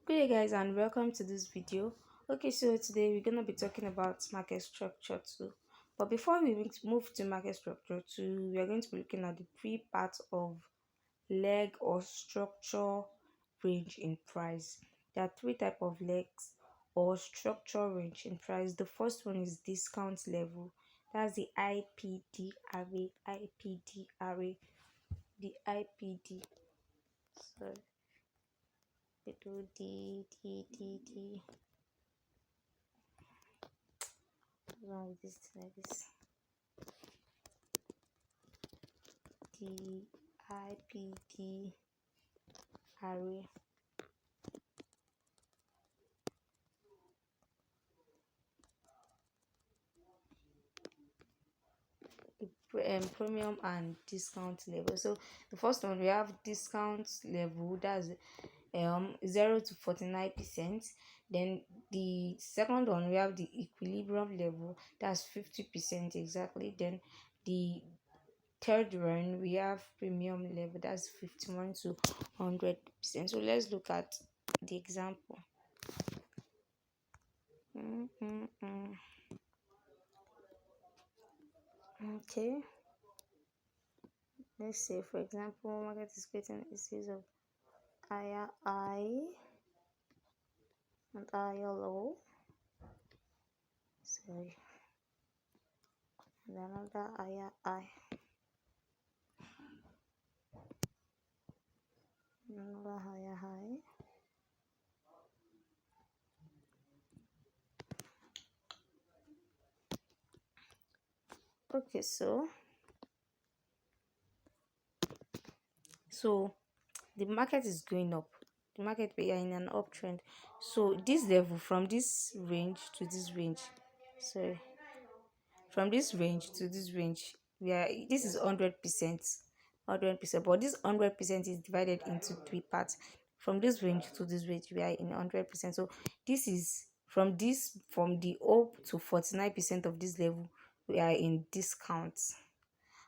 Good day guys and welcome to this video. Okay, so today we're going to be talking about market structure too. But before we move to market structure too, we are going to be looking at the three parts of leg or structure range in price. There are three types of legs or structure range in price. The first one is discount level. That's the IPD array. IPD array. The IPD. Sorry. We do D. What's wrong with this thing like this? DIPD array. Premium and discount level. So the first one, we have discount level, that's 0 to 49%. Then the second one, we have the equilibrium level, that's 50% exactly. Then the third one, we have premium level, that's 51 to 100%. So let's look at the example. Okay, let's say for example, market is creating a series of higher high and higher low, sorry, and another higher high, another higher high, okay. So the market is going up, the market, we are in an uptrend. So this level, from this range to this range, sorry, from this range to this range, this is 100%, but this 100% is divided into three parts. From this range to this range, we are in 100%. So this is from the up to 49% of this level, we are in discounts,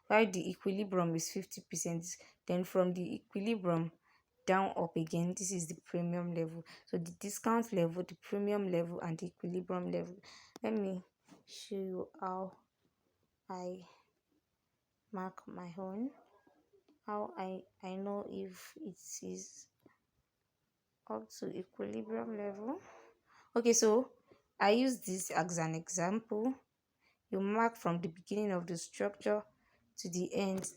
while the equilibrium is 50%. Then from the equilibrium down up again, this is the premium level. So the discount level, the premium level, and the equilibrium level. Let me show you how I mark my own, how I know if it is up to equilibrium level. Okay, so I use this as an example. You mark from the beginning of the structure to the end,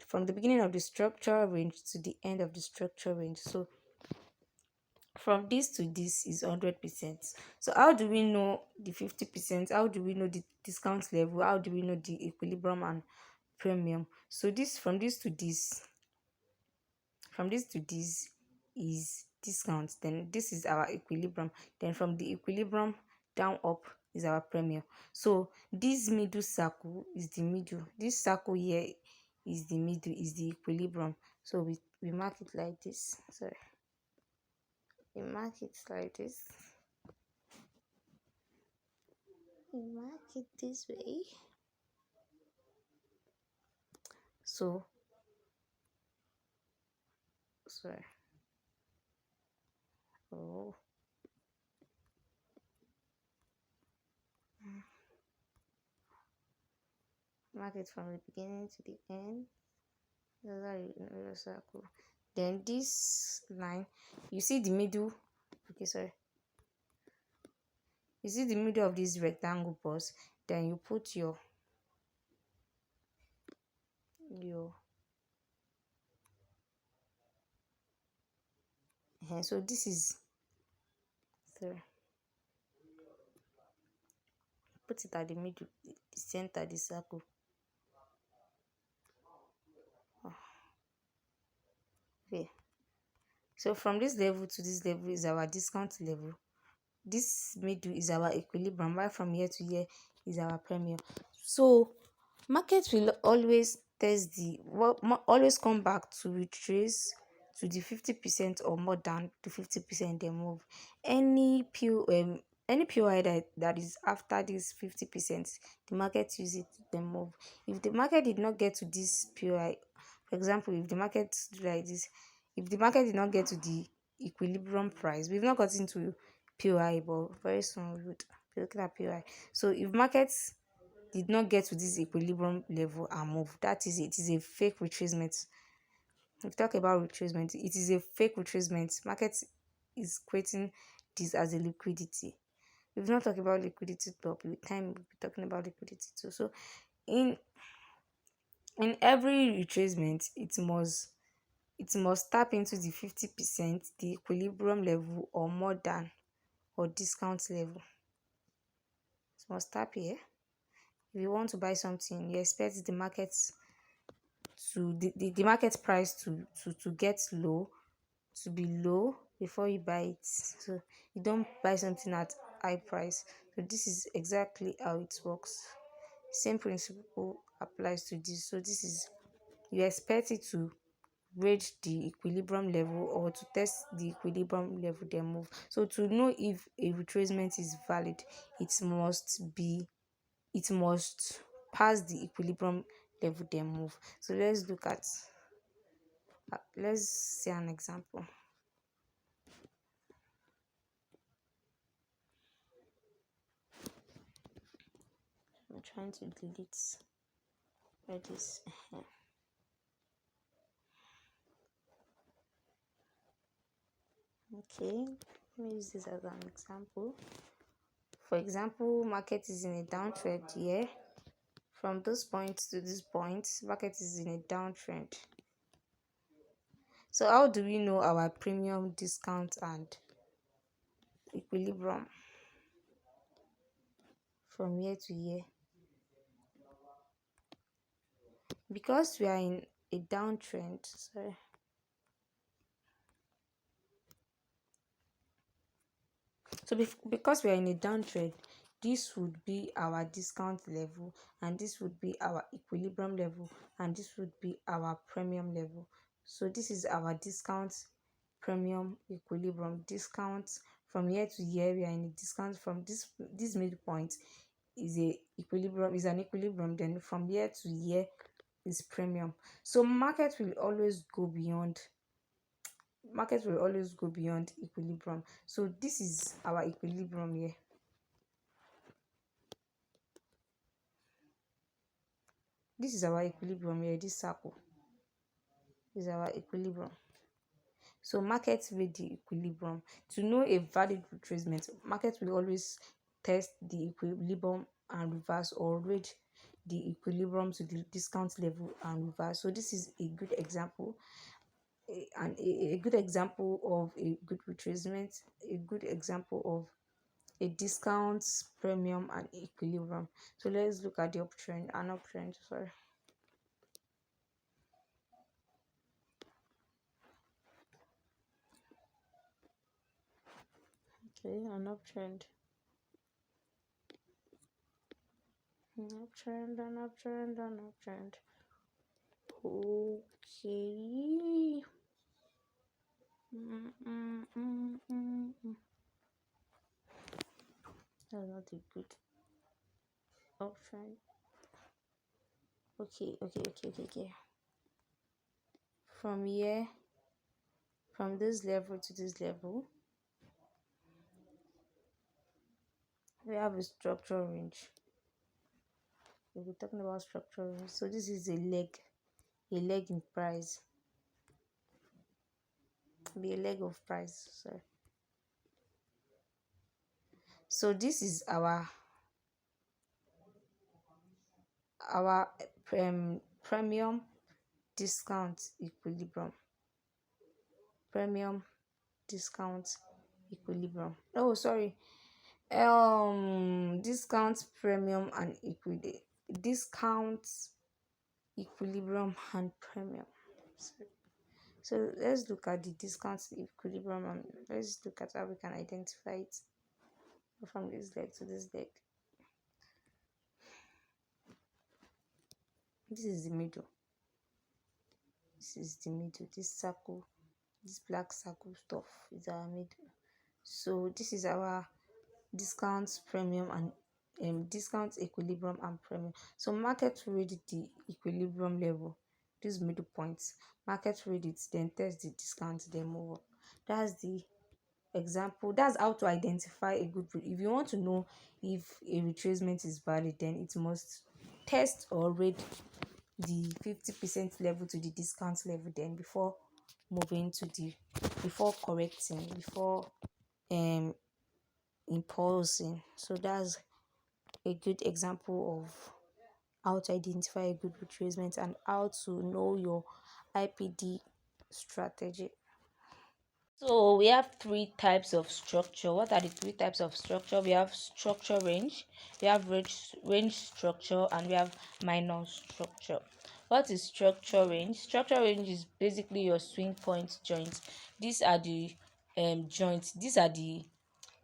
from the beginning of the structure range to the end of the structure range. So from this to this is 100%. So how do we know the 50%? How do we know the discount level? How do we know the equilibrium and premium? So this, from this to this is discount, then this is our equilibrium, then from the equilibrium down up is our premium. So this middle circle is the middle, this circle here is the middle, is the equilibrium. So we mark it like this. Sorry, we mark it like this, we mark it this way. So sorry, oh, mark it from the beginning to the end. Another circle. Then this line, you see the middle, okay, sorry, you see the middle of this rectangle box. Then you put your so this is, sorry, put it at the middle, the center, the circle. Okay, so from this level to this level is our discount level, this middle is our equilibrium, right from here to here is our premium. So market will always test always come back to retrace to the 50% or more than the 50%, they move. Any POI that is after this 50%, the market use it, then move. If the market did not get to this POI, for example, if the market do like this, if the market did not get to the equilibrium price. We've not gotten to POI, but very soon we would be looking at POI. So if markets did not get to this equilibrium level and move, that is it is a fake retracement. If we talk about retracement, it is a fake retracement. Market is creating this as a liquidity. We've not talked about liquidity top. With time we'll be talking about liquidity too. So in every retracement, it must tap into the 50%, the equilibrium level, or more than, or discount level. It must tap here. If you want to buy something, you expect the market the market price to get low, to be low before you buy it. So you don't buy something at high price. So this is exactly how it works. Same principle applies to this. So this is, you expect it to reach the equilibrium level or to test the equilibrium level, then move. So to know if a retracement is valid, it must pass the equilibrium level, then move. So let's see an example. I'm trying to delete where this okay, let me use this as an example. For example, market is in a downtrend here. From this point to this point, market is in a downtrend. So how do we know our premium, discount, and equilibrium from year to year? Because we are in a downtrend, sorry. So because we are in a downtrend, this would be our discount level, and this would be our equilibrium level, and this would be our premium level. So this is our discount, premium, equilibrium. Discount from year to year, we are in a discount. From this midpoint is an equilibrium. Then from year to year is premium. So market will always go beyond equilibrium. So this is our equilibrium here. This is our equilibrium here. This circle is our equilibrium. So market read the equilibrium. To know a valid retracement, market will always test the equilibrium and reverse, or read the equilibrium to the discount level and reverse. So this is a good example, a good example of a good retracement, a good example of a discount, premium, and equilibrium. So let's look at the uptrend, an uptrend. Sorry. Okay, an uptrend. An uptrend, an uptrend, an uptrend. Okay. That's not a good uptrend. Okay. From here, from this level to this level, we have a structural range. We'll be talking about structural range. So this is a leg in price. Be a leg of price. So this is our premium, discount, equilibrium. Premium, discount, equilibrium. Oh, sorry. Discount, premium, and discount, equilibrium, and premium. So let's look at the discount, equilibrium, and let's look at how we can identify it from this leg to this leg. This is the middle. This circle, this black circle stuff is our middle. So this is our discount, premium, and discount, equilibrium, and premium. So market read the equilibrium level, this middle points. Market read it, then test the discount, then move up. That's the example. That's how to identify a good if you want to know if a retracement is valid, then it must test or rate the 50% level to the discount level, then before moving to the before correcting, before um imposing. So that's a good example of how to identify a good retracement and how to know your IPD strategy. So we have three types of structure. What are the three types of structure? We have structure range, we have range structure, and we have minor structure. What is structure range? Structure range is basically your swing point joints. These are the joints. These are the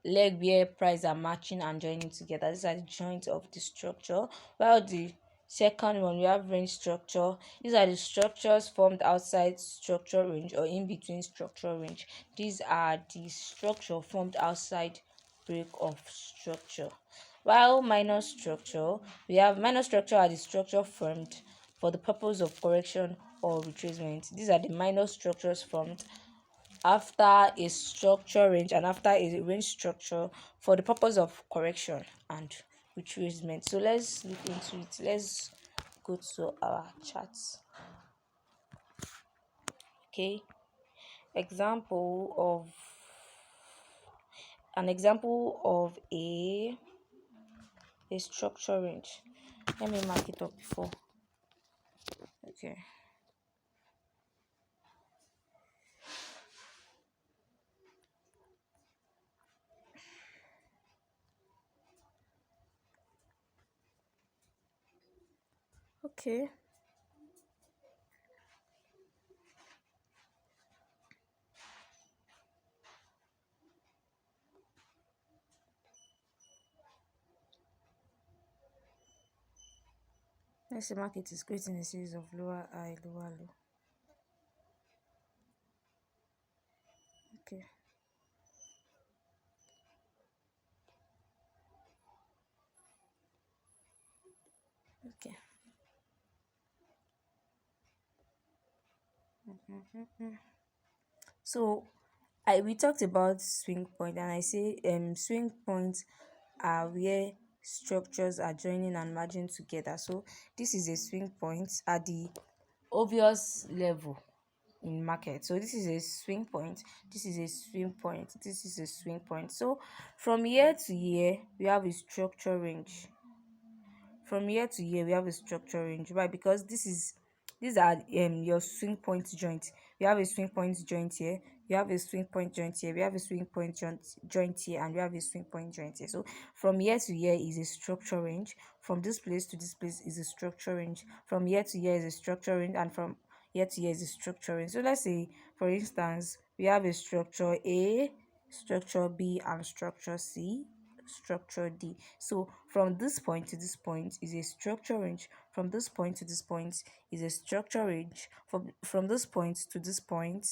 leg where price are matching and joining together. These are the joints of the structure. While the second one, we have range structure. These are the structures formed outside structure range or in between structure range. These are the structure formed outside break of structure. While minor structure, we have minor structure are the structure formed for the purpose of correction or retracement. These are the minor structures formed after a structure range and after a range structure for the purpose of correction and retracement. So let's look into it. Let's go to our charts. Okay, example of a structure range. Let me mark it up before. Okay. Okay. Let's say market is creating a series of lower high, lower low. Okay. Okay. So we talked about swing point, and I say swing points are where structures are joining and merging together. So this is a swing point at the obvious level in market. So this is a swing point, this is a swing point, this is a swing point. So from year to year we have a structure range. From year to year we have a structure range. Why? Because these are your swing point joint. We have a swing point joint here, you have a swing point joint here, we have a swing point joint here, and we have a swing point joint here. So from year to year is a structure range, from this place to this place is a structure range, from year to year is a structure range, and from year to year is a structure range. So let's say for instance we have a structure A, structure B, and structure C, structure D. So from this point to this point is a structure range, from this point to this point is a structure range, from this point to this point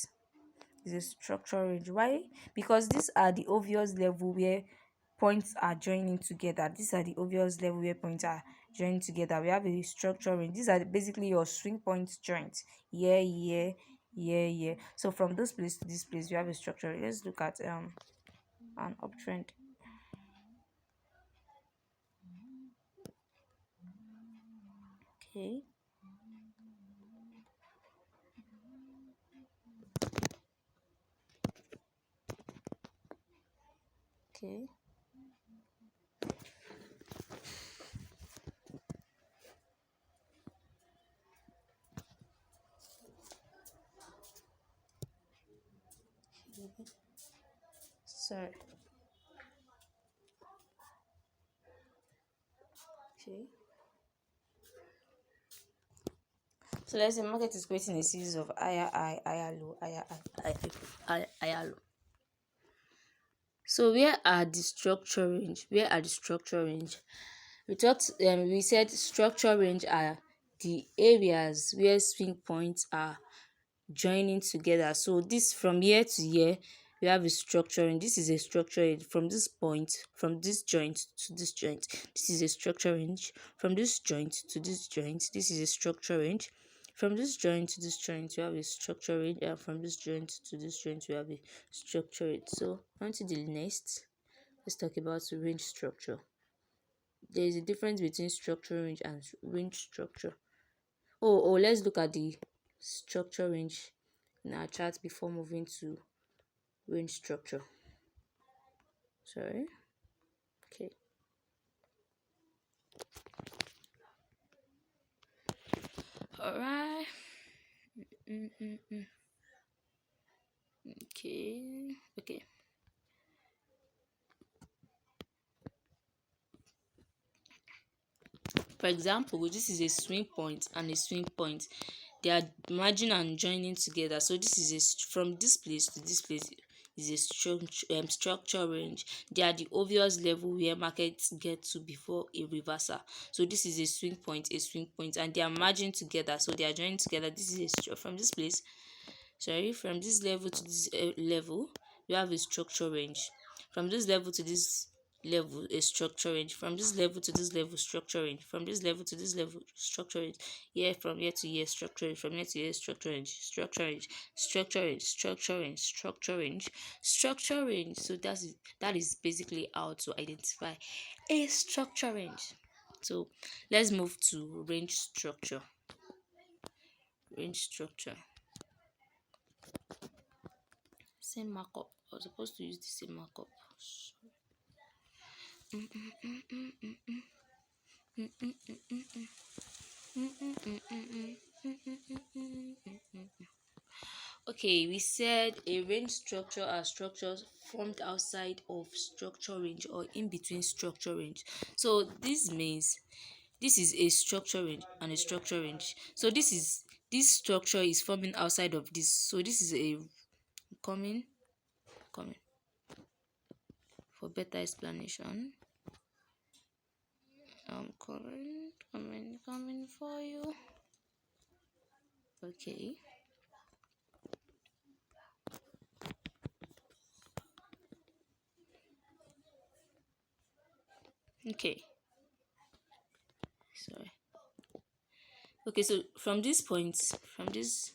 is a structure range. Why? Because these are the obvious level where points are joining together. These are the obvious level where points are joining together. We have a structure range. These are basically your swing point joints. Yeah. So from this place to this place we have a structure range. Let's look at an uptrend. Okay. Okay. Sorry. Okay. So let's say market is creating a series of higher high, higher low, higher low. So where are the structure range? Where are the structure range? We said structure range are the areas where swing points are joining together. So this from year to year we have a structure range. This is a structure range from this point, from this joint to this joint. This is a structure range from this joint to this joint. This is a structure range from this joint to this joint you have a structure range, and from this joint to this joint you have a structure range. So on to the next, let's talk about range structure. There is a difference between structure range and range structure. Let's look at the structure range in our chart before moving to range structure. Sorry. Okay. All right. Okay. Okay. For example, this is a swing point and a swing point. They are merging and joining together. So this is from this place to this place is a structure range. They are the obvious level where markets get to before a reversal. So this is a swing point, and they are merging together. So they are joining together. This is from this place. Sorry, from this level to this level, you have a structure range. From this level to this level, a structure range. From this level to this level, structure range. From this level to this level, structure range. Here, from here to here, structure range. From here to here, structure range. Structure range. Structure range. Structure range. Structure range. Structure range. So that is basically how to identify a structure range. So let's move to range structure. Range structure. Same markup. I was supposed to use the same markup. Okay, we said a range structure are structures formed outside of structure range or in between structure range. So this means this is a structure range and a structure range. So this structure is forming outside of this. So this is a coming for better explanation. I'm coming for you. Okay. Okay. Sorry. Okay, so from this point, from this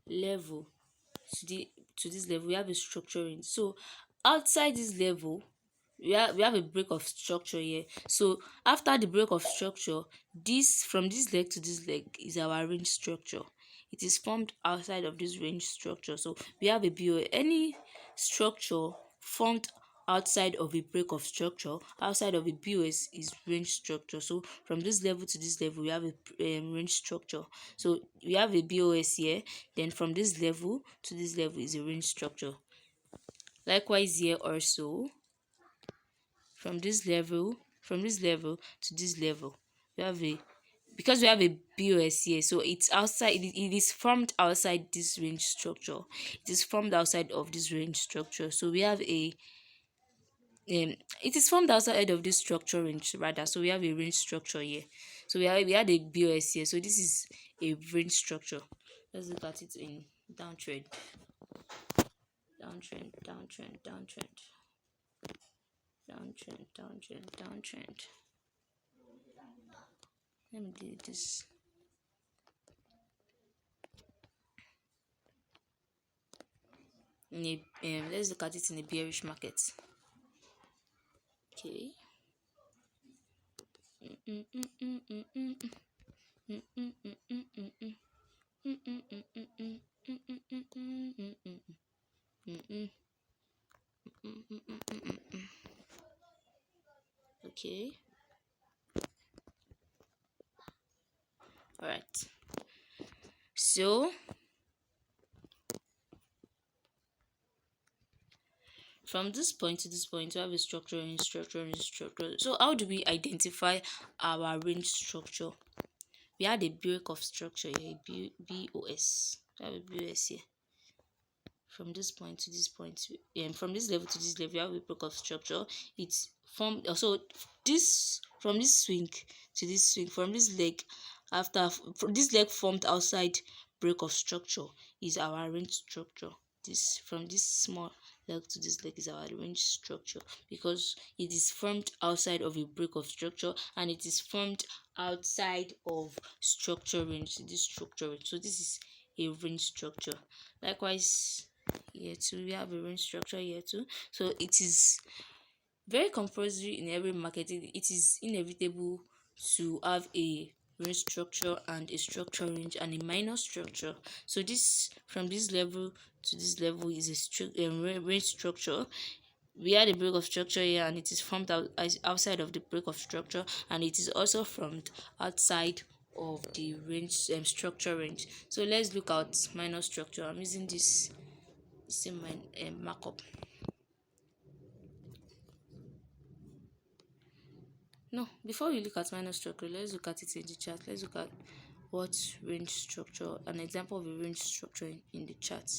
level to this level, we have a structuring. So outside this level, we have a break of structure here. So after the break of structure, this from this leg to this leg is our range structure. It is formed outside of this range structure. So we have a BO. Any structure formed outside of a break of structure, outside of a BOS, is range structure. So from this level to this level, we have a range structure. So we have a BOS here. Then from this level to this level is a range structure. Likewise here also, from this level to this level, we have a, because we have a BOS here, so it's outside, it is formed outside this range structure. It is formed outside of this range structure. So we have a it is formed outside of this structure range rather. So we have a range structure here. So we had a BOS here. So this is a range structure. Let's look at it in downtrend. Downtrend. Let me delete this. Let's look at it in a bearish market. Okay. Okay. All right. So from this point to this point, we have a structure and structure and structure. So how do we identify our range structure? We had a break of structure here, BOS. We have a BOS here. From this point to this point, and from this level to this level, we have a break of structure. It's formed also this from this swing to this swing, from this leg after from this leg formed outside break of structure is our range structure. This from this small leg to this leg is our range structure, because it is formed outside of a break of structure and it is formed outside of structure range, this structure range. So this is a range structure. Likewise here too, we have a range structure here too. So it is very compulsory in every market. It is inevitable to have a range structure and a structure range and a minor structure. So this, from this level to this level, is a range structure. We had a break of structure here and it is formed outside of the break of structure, and it is also formed outside of the range structure range. So let's look at minor structure. I'm using this same markup. No, before we look at minor structure, let's look at it in the chart. Let's look at what range structure, an example of a range structure in the chart.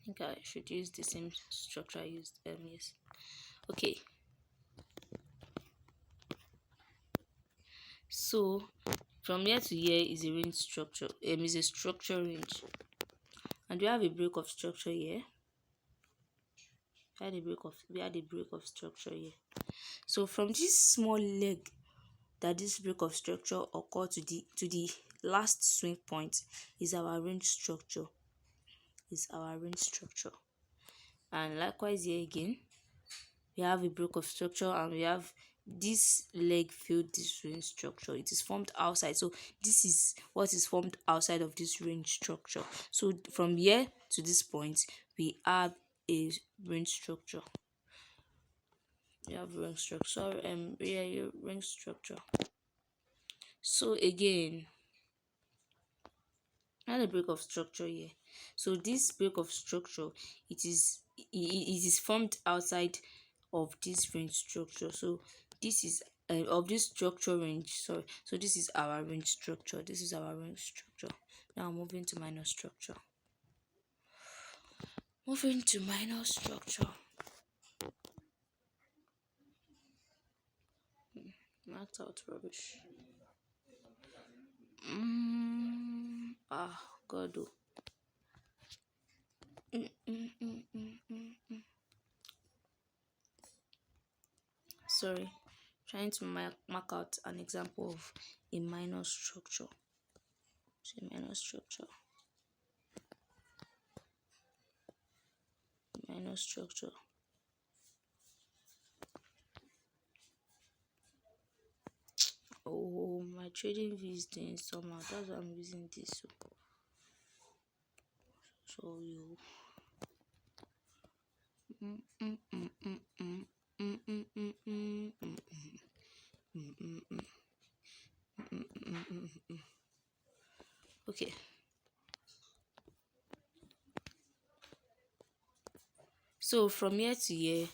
I think I should use the same structure I used. Yes. Okay. So from here to here is a range structure. Is a structure range, and we have a break of structure here. We had a break of structure here. So from this small leg that this break of structure occur to the last swing point is our range structure. And likewise here again, we have a break of structure and we have this leg filled this range structure. It is formed outside. So this is what is formed outside of this range structure. So from here to this point, we have a range structure. We have range structure. Range structure. So again, and a break of structure here. So this break of structure, it is formed outside of this range structure. So this is of this structure range. Sorry. So this is our range structure. Now moving to minor structure. Marked out rubbish. God. Sorry, trying to mark out an example of a minor structure. Minor structure. Oh, my trading view is doing somehow. That's why I'm using this. So you. Okay. So from here to here,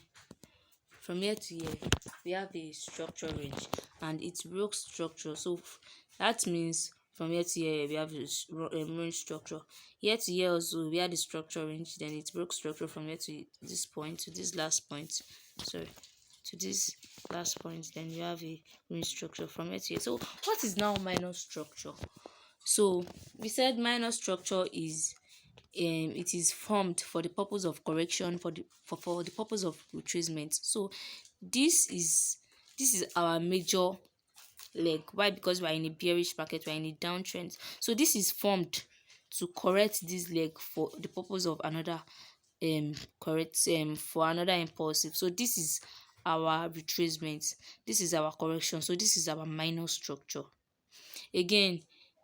we have a structure range and it's broke structure. So that means from here to here we have this range structure. Here to here also we have the structure range, then it broke structure from here to this point, to this last point. Sorry, to this last point, then you have a range structure from here to here. So what is now minor structure? So we said minor structure is it is formed for the purpose of correction, for the purpose of retracement. So this is our major leg. Why? Because we are in a bearish market, we are in a downtrend. So this is formed to correct this leg for the purpose of another for another impulsive. So this is our retracement, this is our correction. So this is our minor structure. Again,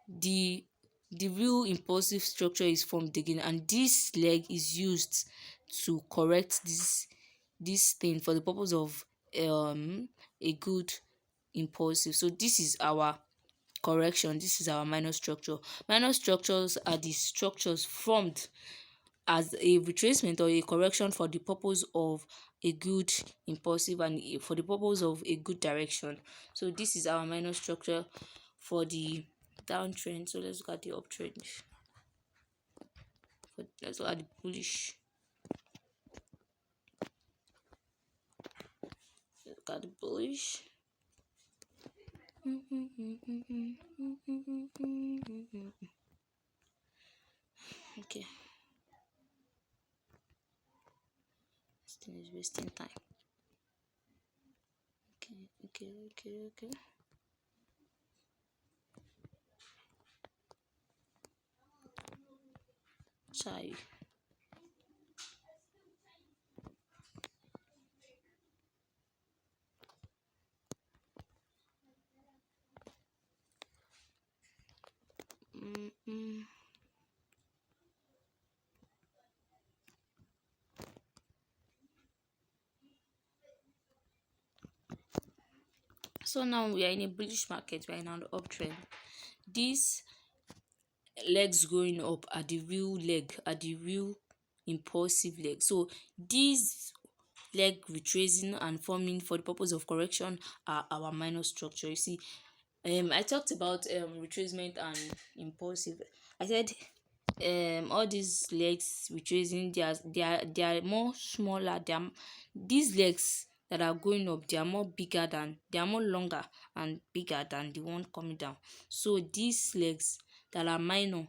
the real impulsive structure is formed again, and this leg is used to correct this thing for the purpose of a good impulsive. So this is our correction, this is our minor structure. Minor structures are the structures formed as a retracement or a correction for the purpose of a good impulsive and for the purpose of a good direction. So this is our minor structure for the downtrend. So let's look at the uptrend. Let's look at the bullish. Look at the bullish. Okay, this thing is wasting time. Okay. Sorry. Mm-mm. So now we are in a bullish market, we are in an uptrend. These legs going up are the real leg, are the real impulsive leg. So these leg retracing and forming for the purpose of correction are our minor structure. You see, I talked about retracement and impulsive. I said all these legs retracing, they are more smaller. These legs that are going up, they are more longer and bigger than the one coming down. So these legs that are minor,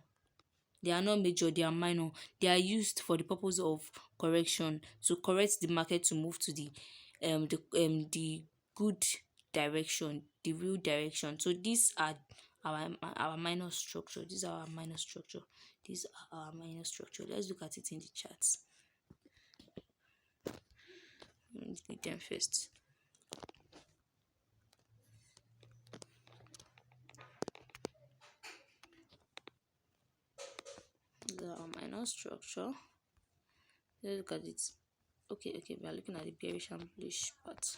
they are not major, they are minor. They are used for the purpose of correction, to correct the market to move to the good direction, the real direction. So these are our minor structure. These are our minor structure. These are our minor structure. Let's look at it in the charts. Let's read them first. These are our minor structure. Let's look at it. Okay, we are looking at the bearish and bullish part.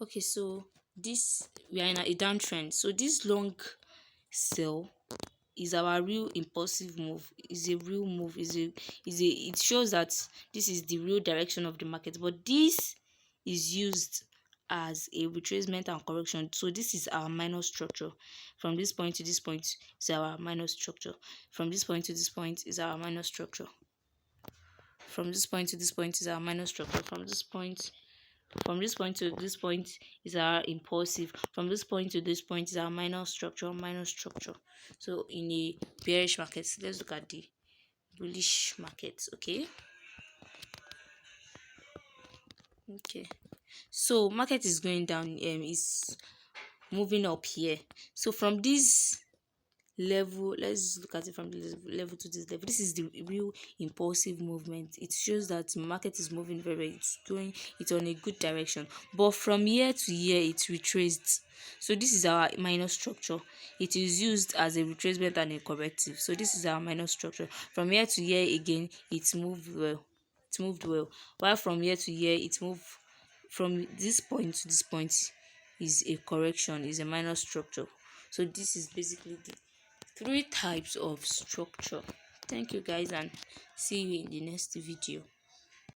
Okay, so this, we are in a downtrend. So this long sell is our real impulsive move, is a real move, it shows that this is the real direction of the market. But this is used as a retracement and correction. So this is our minor structure. From this point to this point is our minor structure. From this point to this point is our minor structure. From this point to this point is our minor structure. From this point to this point is our impulsive. From this point to this point is our minor structure. So in a bearish market, let's look at the bullish market. Okay, so market is going down, is moving up here. So from this level, let's look at it from this level to this level. This is the real impulsive movement. It shows that the market is moving very well. It's on a good direction. But from year to year, it's retraced. So this is our minor structure. It is used as a retracement and a corrective. So this is our minor structure. From year to year again, it's moved well. While from year to year, it moved from this point to this point is a correction, is a minor structure. So this is basically the 3 types of structure. Thank you guys, and see you in the next video.